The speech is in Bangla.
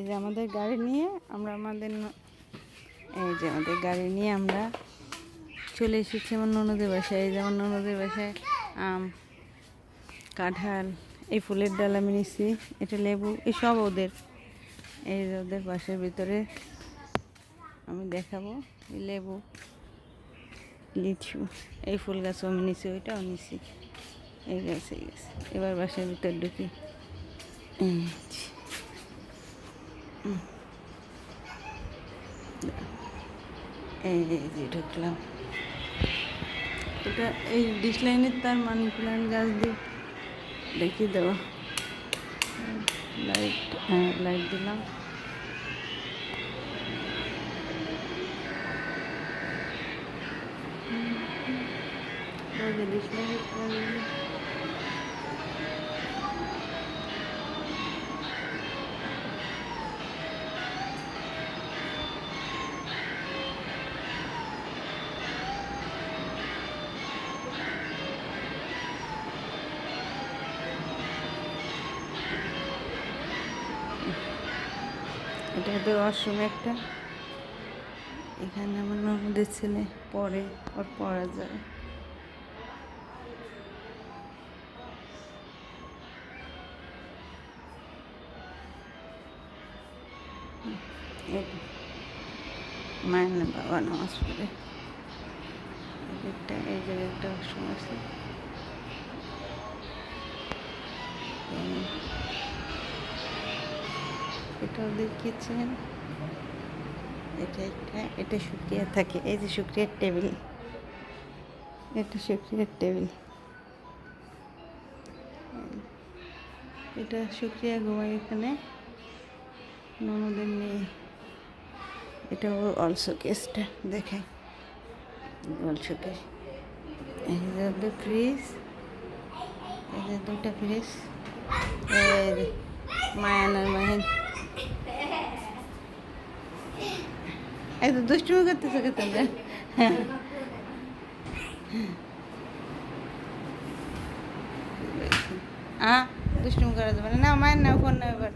এই যে আমাদের গাড়ি নিয়ে আমরা আমরা চলে এসেছি আমার ননদের বাসায়। এই যে আমার ননদের বাসায় আম, কাঁঠাল, এই ফুলের ডাল আমি নিচ্ছি, এটা লেবু, এই সব ওদের। এই যে ওদের বাসার ভিতরে আমি দেখাবো, এই লেবু, লিচু, এই ফুল গাছও আমি নিচ্ছি, ওইটাও নিচ্ছি, এই গাছ। এবার বাসার ভিতর ঢুকি। এই যে ঢুকলাম। এটা এই ডিশ লাইনের তার মানি প্ল্যান্ট গাছ দিয়ে দেখিয়ে দেওয়া। লাইট, হ্যাঁ লাইট দিলাম। ডিশ লাইনের প্ল্যান্ট এটা ওদের ওয়াশরুম একটা। এখানে আমার ননদের ছেলে পড়ে, ওর পড়া যায়। মায়ের না বাবা নামাজ পড়ে। এই জায়গায় একটা ওয়াশরুম আছে। এটা ওদের কিচেন। এটা শুকিয়ে থাকে। এই যে শুক্রিয়ার টেবিল, এটা শুক্রিয়ার টেবিল। এটা শুক্রিয়া ঘুমাই এখানে ননদের নেই। এটা ওর অলসো কেসটা দেখে, অলসো কেস। এই যে ওদের ফ্রিজ, এই যে দুইটা ফ্রিজ। মায়ানার মাহিন একদম দুষ্টুমি করতেছে কে তোমরা? দুষ্টুমি করা যাবে না। মায়ের না ফোন না এবার।